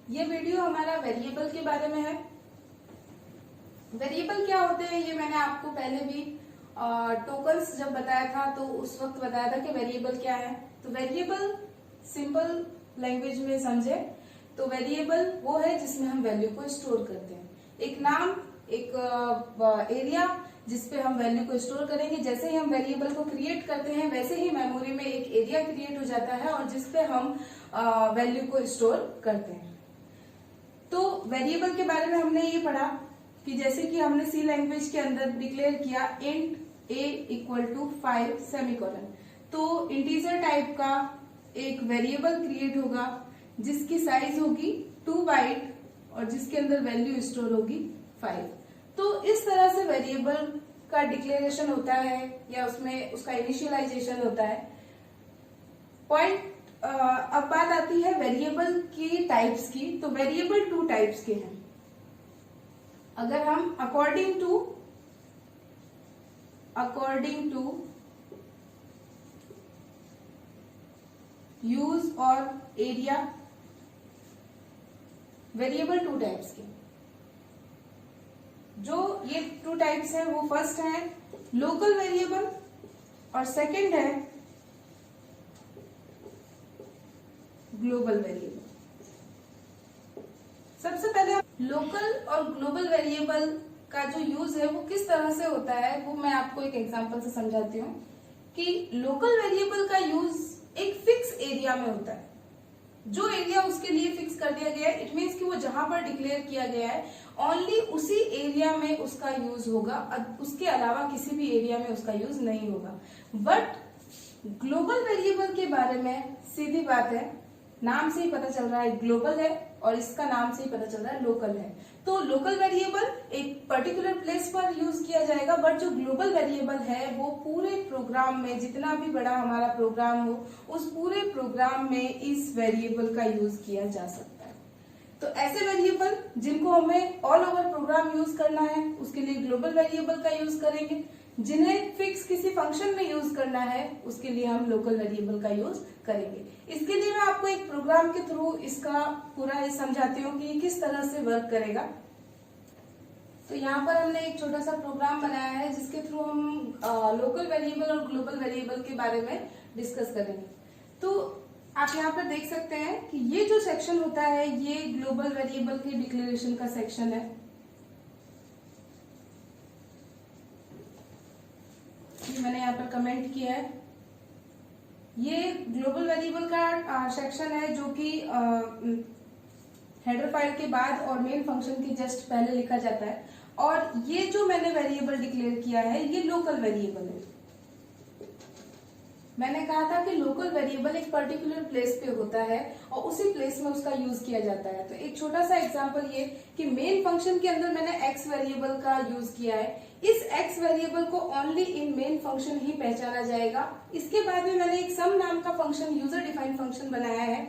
ये वीडियो हमारा वेरिएबल के बारे में है। वेरिएबल क्या होते हैं ये मैंने आपको पहले भी टोकन्स जब बताया था तो उस वक्त बताया था कि वेरिएबल क्या है। तो वेरिएबल सिंपल लैंग्वेज में समझे तो वेरिएबल वो है जिसमें हम वैल्यू को स्टोर करते हैं। एक नाम, एक एरिया जिसपे हम वैल्यू को स्टोर करेंगे। जैसे ही हम वेरिएबल को क्रिएट करते हैं वैसे ही मेमोरी में एक एरिया क्रिएट हो जाता है और जिसपे हम वैल्यू को स्टोर करते हैं। तो वेरिएबल के बारे में हमने ये पढ़ा कि जैसे कि हमने सी लैंग्वेज के अंदर डिक्लेयर किया int a equal to 5 semicolon, तो इंटीजर टाइप का एक वेरिएबल क्रिएट होगा जिसकी साइज होगी 2 बाइट और जिसके अंदर वैल्यू स्टोर होगी 5। तो इस तरह से वेरिएबल का डिक्लेरेशन होता है या उसमें उसका इनिशियलाइजेशन होता है। पॉइंट अब बात आती है वेरिएबल की टाइप्स की। तो वेरिएबल 2 टाइप्स के हैं। अगर हम अकॉर्डिंग टू यूज और एरिया, वेरिएबल 2 टाइप्स के। जो ये 2 टाइप्स हैं वो फर्स्ट है लोकल वेरिएबल और सेकंड है ग्लोबल वेरिएबल। सबसे पहले लोकल और ग्लोबल वेरिएबल का जो यूज है वो किस तरह से होता है वो मैं आपको एक एग्जांपल से समझाती हूँ कि लोकल वेरिएबल का यूज एक फिक्स एरिया में होता है। जो एरिया उसके लिए फिक्स कर दिया गया है, इट मीन्स कि वो जहां पर डिक्लेयर किया गया है ओनली उसी एरिया में उसका यूज होगा, उसके अलावा किसी भी एरिया में उसका यूज नहीं होगा। बट ग्लोबल वेरिएबल के बारे में सीधी बात है, नाम से ही पता चल रहा है ग्लोबल है और इसका नाम से ही पता चल रहा है लोकल है। तो लोकल वेरिएबल एक पर्टिकुलर प्लेस पर यूज किया जाएगा, बट जो ग्लोबल वेरिएबल है वो पूरे प्रोग्राम में, जितना भी बड़ा हमारा प्रोग्राम हो उस पूरे प्रोग्राम में इस वेरिएबल का यूज किया जा सकता है। तो ऐसे वेरिएबल जिनको हमें ऑल ओवर प्रोग्राम यूज करना है उसके लिए ग्लोबल वेरिएबल का यूज करेंगे। जिन्हें फिक्स किसी फंक्शन में यूज करना है उसके लिए हम लोकल वेरिएबल का यूज करेंगे। इसके लिए मैं आपको एक प्रोग्राम के थ्रू इसका पूरा समझाती हूँ कि किस तरह से वर्क करेगा। तो यहाँ पर हमने एक छोटा सा प्रोग्राम बनाया है जिसके थ्रू हम लोकल वेरिएबल और ग्लोबल वेरिएबल के बारे में डिस्कस करेंगे। तो आप यहाँ पर देख सकते हैं कि ये जो सेक्शन होता है ये ग्लोबल वेरिएबल के डिक्लेरेशन का सेक्शन है। मैंने यहाँ पर कमेंट किया है। ये ग्लोबल वेरिएबल का सेक्शन है जो कि हेडर फाइल के बाद और मेन फंक्शन के जस्ट पहले लिखा जाता है। और ये जो मैंने वेरिएबल डिक्लेयर किया है ये लोकल वेरिएबल है। मैंने कहा था कि लोकल वेरिएबल एक पर्टिकुलर प्लेस पे होता है और उसी प्लेस में उसका यूज किया जाता है। तो एक छोटा सा एग्जांपल ये कि मेन फंक्शन के अंदर मैंने एक्स वेरिएबल का यूज किया है। इस एक्स वेरिएबल को ओनली इन मेन फंक्शन ही पहचाना जाएगा। इसके बाद में मैंने एक सम नाम का फंक्शन, यूजर डिफाइंड फंक्शन बनाया है।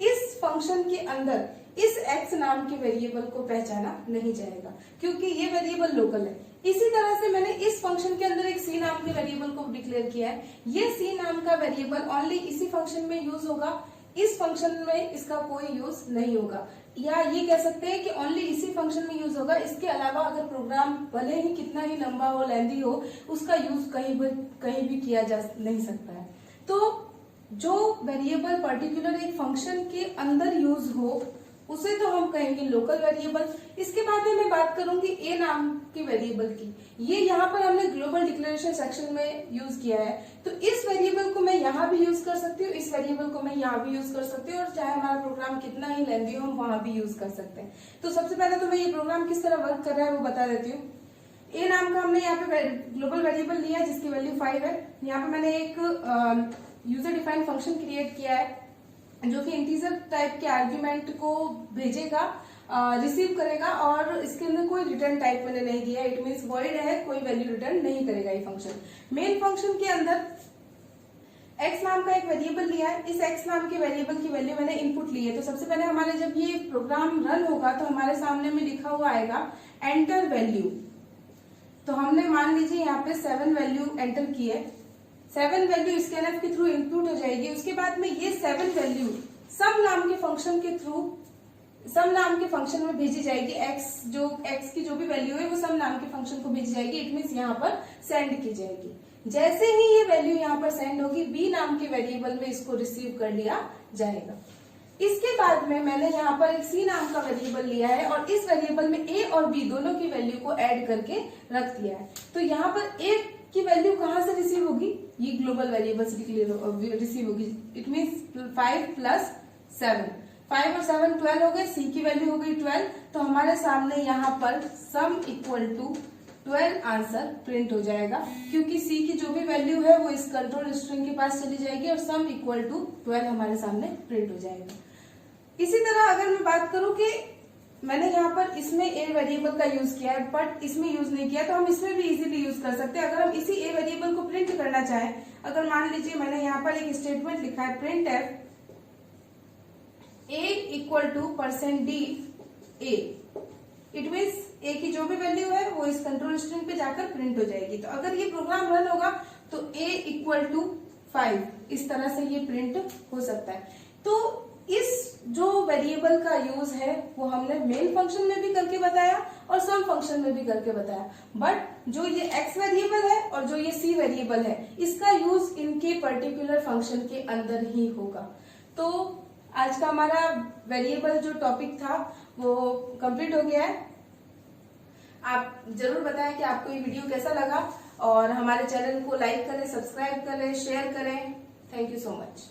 इस फंक्शन के अंदर इस एक्स नाम के वेरिएबल को पहचाना नहीं जाएगा क्योंकि ये वेरिएबल लोकल है। इसी तरह से मैंने इस फंक्शन के अंदर एक सी नाम के वेरिएबल को डिक्लेयर किया है। ये सी नाम का वेरिएबल ओनली इसी फंक्शन में यूज होगा, इस फंक्शन में इसका कोई यूज नहीं होगा। या ये कह सकते हैं कि ओनली इसी फंक्शन में यूज होगा, इसके अलावा अगर प्रोग्राम भले ही कितना ही लंबा हो, लेंथी हो, उसका यूज कहीं भी किया जा नहीं सकता है। तो जो वेरिएबल पर्टिकुलर एक फंक्शन के अंदर यूज हो उसे तो हम कहेंगे लोकल वेरिएबल। इसके बाद में मैं बात करूंगी ए नाम की वेरिएबल की। ये यहाँ पर हमने ग्लोबल डिक्लेरेशन सेक्शन में यूज किया है। तो इस वेरिएबल को मैं यहाँ भी यूज कर सकती हूँ, इस वेरिएबल को मैं यहाँ भी यूज कर सकती हूँ और चाहे हमारा प्रोग्राम कितना ही लेंथी हो हम वहां भी यूज कर सकते हैं। तो सबसे पहले तो मैं ये प्रोग्राम किस तरह वर्क कर रहा है वो बता देती हूँ। ए नाम का हमने यहाँ पे ग्लोबल वेरिएबल लिया है जिसकी वैल्यू 5 है। यहाँ पे मैंने एक यूजर डिफाइंड फंक्शन क्रिएट किया है जो कि इंटीजर टाइप के आर्ग्यूमेंट को भेजेगा, रिसीव करेगा और इसके अंदर कोई रिटर्न टाइप मैंने नहीं दिया। इट मीन्स वॉइड है, कोई वैल्यू रिटर्न नहीं करेगा ये फंक्शन। मेन फंक्शन के अंदर x नाम का एक वेरिएबल लिया है। इस x नाम के वेरिएबल की वैल्यू मैंने इनपुट ली है। तो सबसे पहले हमारे जब ये प्रोग्राम रन होगा तो हमारे सामने में लिखा हुआ आएगा एंटर वैल्यू। तो हमने मान लीजिए यहाँ पे 7 वैल्यू एंटर की है। 7 वैल्यू स्कैनफ के थ्रू इनपुट हो जाएगी। उसके बाद में ये 7 वैल्यू सम नाम के फंक्शन के थ्रू सम नाम के फंक्शन में भेजी जाएगी। x की जो भी वैल्यू है वो सम नाम के फंक्शन को भेजी जाएगी। इट मीन्स यहाँ पर सेंड की जाएगी। जैसे ही ये वैल्यू यहाँ पर सेंड होगी, b नाम के वेरिएबल में इसको रिसीव कर लिया जाएगा। इसके बाद में मैंने यहाँ पर एक c नाम का वेरिएबल लिया है और इस वेरिएबल में a और b दोनों की वैल्यू को ऐड करके रख दिया है। तो यहाँ पर a की वैल्यू कहाँ से रिसीव होगी? ये ग्लोबल वेरिएबल से रिसीव होगी। इट मीन्स 5 प्लस 7, 5 और 7 12 हो गए। c की वैल्यू हो गई 12। तो हमारे सामने यहाँ पर sum equal to 12 answer print हो जाएगा, क्योंकि c की जो भी वैल्यू है वो इस कंट्रोल स्ट्रिंग के पास चली जाएगी और सम इक्वल टू 12 हमारे सामने प्रिंट हो जाएगा। इसी तरह अगर मैं बात करूं कि मैंने यहाँ पर इसमें a वेरिएबल का यूज किया है बट इसमें यूज नहीं किया, तो हम इसमें भी इजीली यूज कर सकते हैं। अगर हम इसी a वेरिएबल को प्रिंट करना चाहें, अगर मान लीजिए मैंने यहाँ पर एक स्टेटमेंट लिखा है printf a equal to %d a, it means a की जो भी वैल्यू है वो इस कंट्रोल स्ट्रिंग पे जाकर प्रिंट हो जाएगी। तो अगर ये प्रोग्राम रन होगा तो a इक्वल टू 5 इस तरह से ये प्रिंट हो सकता है। तो इस जो वेरिएबल का यूज है वो हमने मेन फंक्शन में भी करके बताया और सम फंक्शन में भी करके बताया। बट जो ये x वेरिएबल है और जो ये c वेरिएबल है, इसका यूज इनके पर्टिकुलर फंक्शन के अंदर ही होगा। तो आज का हमारा वेरिएबल जो टॉपिक था वो कंप्लीट हो गया है। आप जरूर बताएं कि आपको ये वीडियो कैसा लगा और हमारे चैनल को लाइक करें, सब्सक्राइब करें, शेयर करें। Thank you so much.